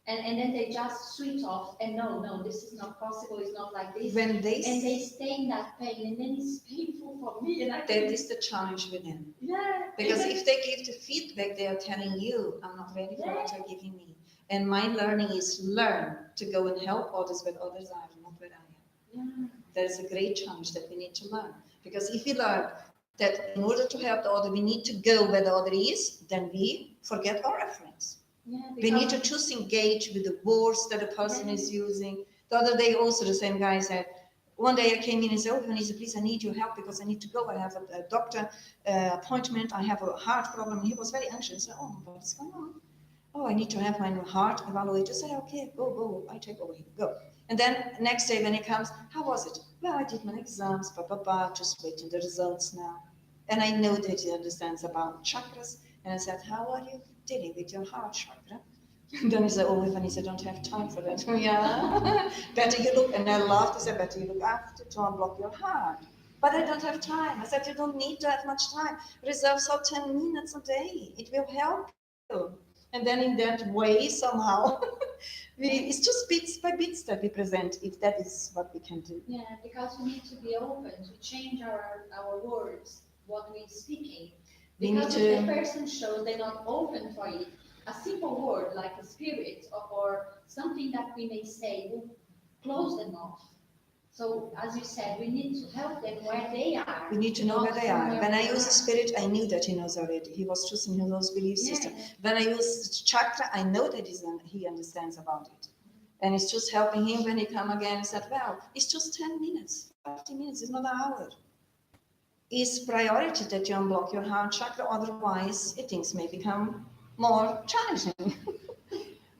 And then they just switch off and no, this is not possible, it's not like this. And they stay in that pain, and then it's painful for me. And that is the challenge with them. Yeah. Because if they give the feedback, they are telling you, I'm not ready for what you're giving me. And my learning is learn to go and help others where others are, not where I am. Yeah. That is a great challenge that we need to learn. Because if we learn that in order to help the other, we need to go where the other is, then we forget our reference. Yeah, we need to just engage with the words that a person is using. The other day also the same guy said, one day I came in and said, oh, Vanessa, please, I need your help because I need to go. I have a doctor appointment. I have a heart problem. He was very anxious. I said, oh, what's going on? Oh, I need to have my heart evaluated. I said, okay, go. I take away, go. And then next day when he comes, how was it? Well, I did my exams, just waiting the results now. And I know that he understands about chakras. And I said, how are you dealing with your heart chakra? And then he said, oh, Vanessa, I don't have time for that. Yeah, better you look, and I laughed, I said, better you look after to unblock your heart. But I don't have time. I said, you don't need that much time. Reserve so 10 minutes a day. It will help you. And then in that way, somehow, it's just bits by bits that we present, if that is what we can do. Yeah, because we need to be open to change our words, what we're speaking. We need Because if the to, person shows they're not open for it, a simple word like a spirit or something that we may say will close them off. So, as you said, we need to help them where they are. we need to know where not they from are. where When I we use a are. spirit, I knew that he knows already. He was choosing those belief system. Yes. When I use chakra, I know that he understands about it. And it's just helping him when he come again and said, well, it's just 10 minutes, 50 minutes, it's not an hour. It's priority that you unblock your heart chakra, otherwise things may become more challenging.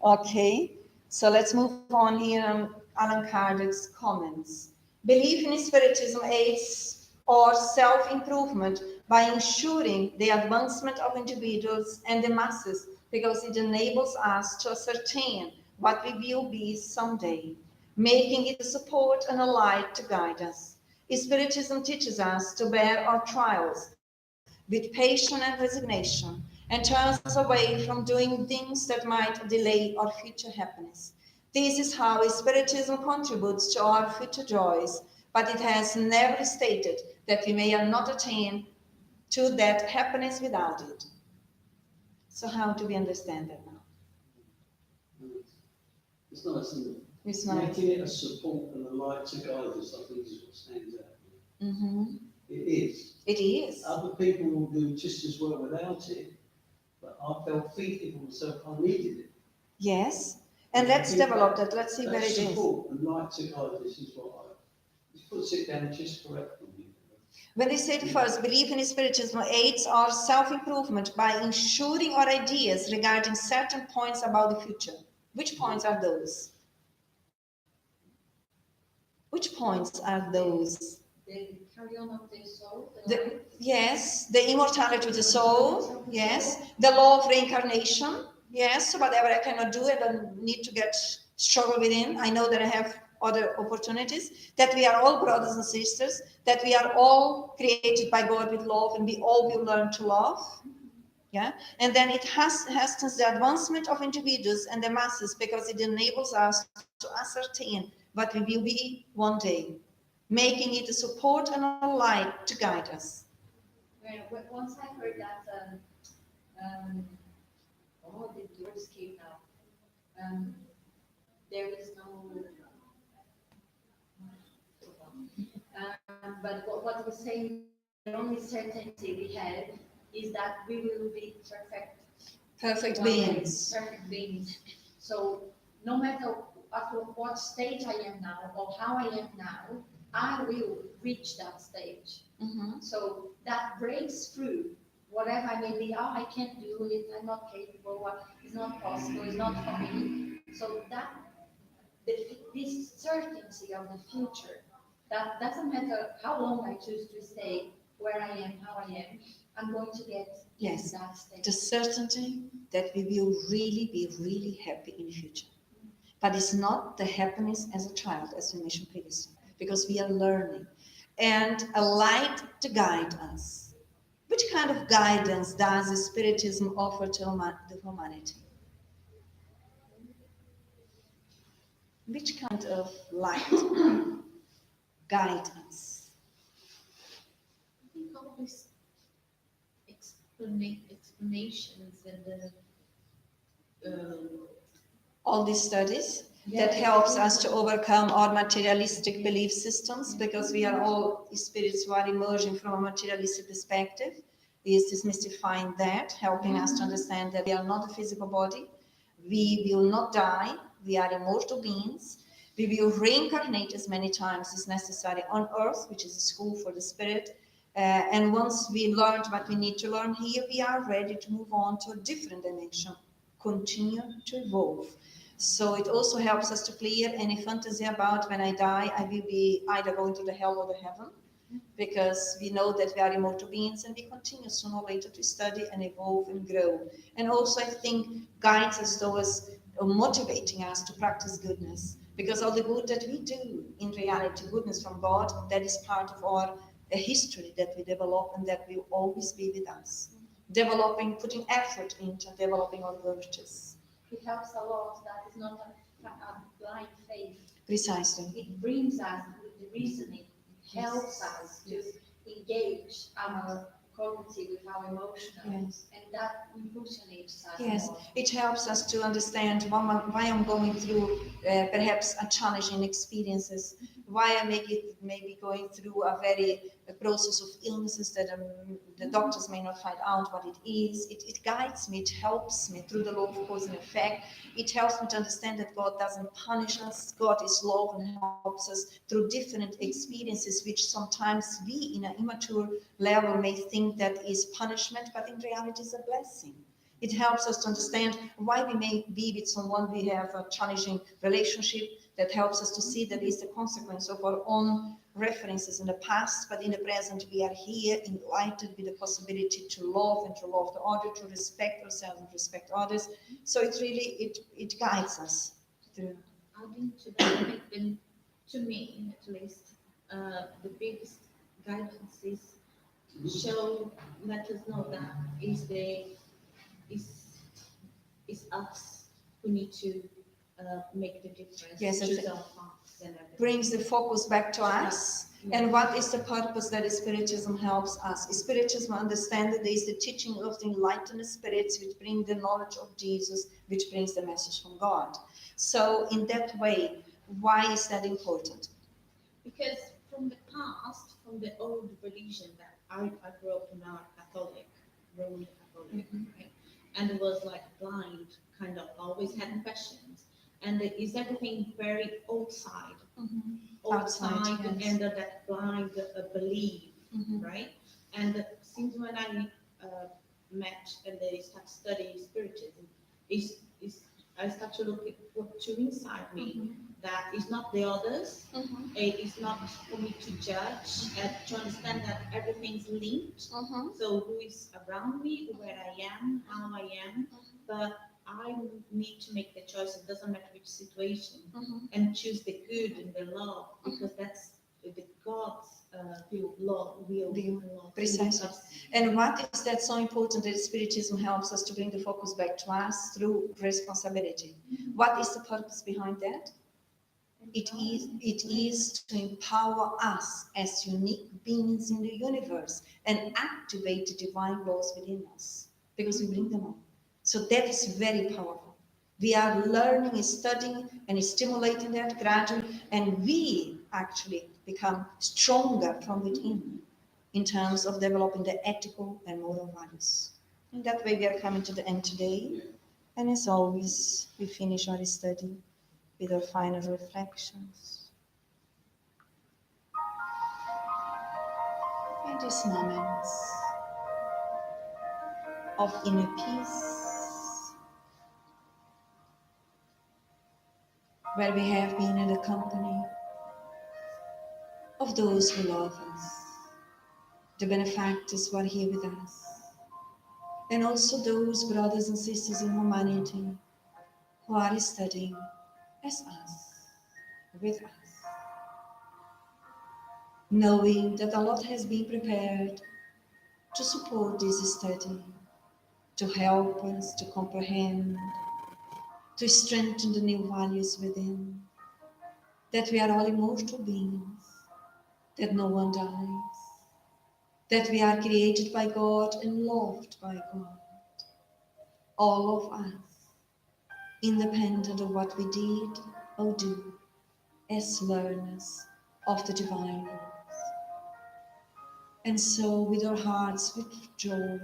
Okay, so let's move on here on Allan Kardec's comments. Belief in Spiritism aids or self-improvement by ensuring the advancement of individuals and the masses because it enables us to ascertain what we will be someday, making it a support and a light to guide us. Spiritism teaches us to bear our trials with patience and resignation and turns us away from doing things that might delay our future happiness. This is how Spiritism contributes to our future joys, but it has never stated that we may not attain to that happiness without it. So how do we understand that now? It's nice, isn't it? It's not. Making it a support and a light to guide us, I think, is what stands out. Mm-hmm. It is. It is. Other people will do just as well without it, but I felt thinking for myself, I needed it. Yes. And let's develop that. Let's see where That it is. support and light to guide us is what it puts it down just correctly. When they said first, belief in Spiritism aids our self-improvement by ensuring our ideas regarding certain points about the future. Which points are those? Which points are those? The carry on of the soul. Yes, the immortality of the soul. Yes, the law of reincarnation. Yes, so whatever I cannot do, I don't need to get struggle within. I know that I have other opportunities. That we are all brothers and sisters. That we are all created by God with love, and we all will learn to love. Yeah, and then it hastens the advancement of individuals and the masses because it enables us to ascertain what we will be one day, making it a support and a light to guide us. Once I heard that, the words came now. There is no. But what we're saying, the only certainty we have is that we will be Perfect one day, beings. perfect beings. So no matter at what stage I am now or how I am now, I will reach that stage. Mhm. So that breaks through whatever I may be. Oh, I can't do it. I'm not capable. It's not possible. It's not for me. So that this certainty of the future, that doesn't matter how long I choose to stay, where I am, how I am, I'm going to get Yes, to that stage. the certainty that we will really be really happy in the future. But it's not the happiness as a child, as we mentioned previously, because we are learning. And a light to guide us. Which kind of guidance does Spiritism offer to humanity? Which kind of light guide us? I think all these explanations and All these studies that helps us to overcome our materialistic belief systems because we are all spirits who are emerging from a materialistic perspective. Is demystifying that, helping us to understand that we are not a physical body, we will not die, we are immortal beings, we will reincarnate as many times as necessary on earth, which is a school for the spirit. And once we learned what we need to learn here, we are ready to move on to a different dimension, continue to evolve. So it also helps us to clear any fantasy about when I die, I will be either going to the hell or the heaven, because we know that we are immortal beings and we continue sooner or later to study and evolve and grow. And also I think guides us towards motivating us to practice goodness, because all the good that we do, in reality, goodness from God, that is part of our history that we develop and that will always be with us. Developing, putting effort into developing our virtues. It helps a lot. That is not a blind faith. Precisely. It brings us with the reasoning, helps us to engage our conformity with our emotional, Yes. and that emotionates us Yes, more. it helps us to understand why I'm going through perhaps a challenging experiences, why I maybe going through a process of illnesses that the doctors may not find out what it is. It guides me, it helps me through the law of cause and effect. It helps me to understand that God doesn't punish us. God is love and helps us through different experiences, which sometimes we in an immature level may think that is punishment, but in reality is a blessing. It helps us to understand why we may be with someone we have a challenging relationship. That helps us to see that is the consequence of our own references in the past, but in the present we are here enlightened with the possibility to love and to love the other, to respect ourselves and respect others. So it really, it guides us through. Adding to that, I think then, to me at least, the biggest guidance is show, let us know that is is us who need to make the difference, Yes, choose it our paths and everything. brings the focus back to us. And what is the purpose that Spiritism helps us? Spiritism understand that there is the teaching of the enlightened spirits which bring the knowledge of Jesus, which brings the message from God. So in that way, why is that important? Because from the past, from the old religion that I grew up in, our Catholic, Roman Catholic, right? And it was like blind, kind of always had questions. And is everything very outside, Outside, yes. and that blind belief, Mhm. right? And since when I met and they start studying Spiritism, is I start to look at what to inside me. That is not the others. It is not for me to judge and to understand that everything's linked. So who is around me, where I am, how I am, but I need to make the choice. It doesn't matter which situation, and choose the good and the love, because that's the God's will. Precisely. And what is that so important that Spiritism helps us to bring the focus back to us through responsibility? What is the purpose behind that? It is to empower us as unique beings in the universe and activate the divine laws within us, because we bring them on. So that is very powerful. We are learning, studying, and stimulating that gradually, and we actually become stronger from within in terms of developing the ethical and moral values. In that way, we are coming to the end today. And as always, we finish our study with our final reflections. In these moments of inner peace, where we have been in the company of those who love us, the benefactors who are here with us, and also those brothers and sisters in humanity who are studying as us, with us, knowing that a lot has been prepared to support this study, to help us to comprehend, to strengthen the new values within, that we are all immortal beings, that no one dies, that we are created by God and loved by God, all of us, independent of what we did or do, as learners of the divine laws. And so, with our hearts with joy,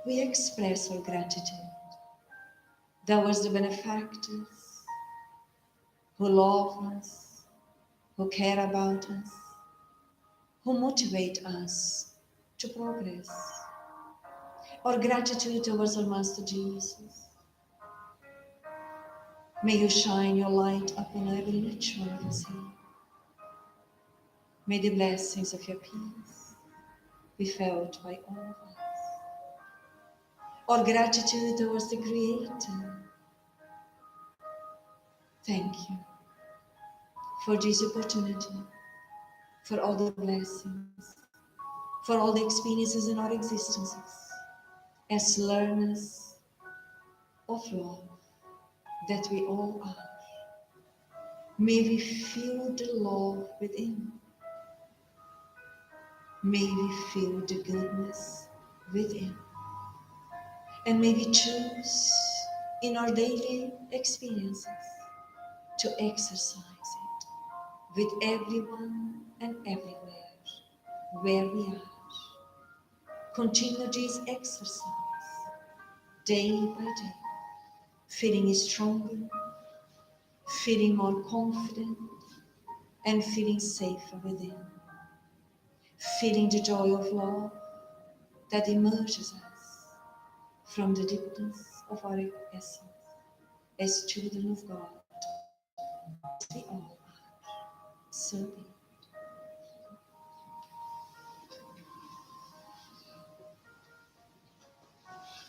we express our gratitude towards the benefactors who love us, who care about us, who motivate us to progress. Our gratitude towards our Master Jesus. May you shine your light upon every each one of us here. May the blessings of your peace be felt by all of us. Our gratitude towards the Creator. Thank you for this opportunity, for all the blessings, for all the experiences in our existences, as learners of love that we all are. May we feel the love within. May we feel the goodness within. And may we choose in our daily experiences to exercise it with everyone and everywhere where we are. Continue this exercise day by day, feeling stronger, feeling more confident, and feeling safer within. Feeling the joy of love that emerges us from the deepness of our essence as children of God, as we all are. So be it.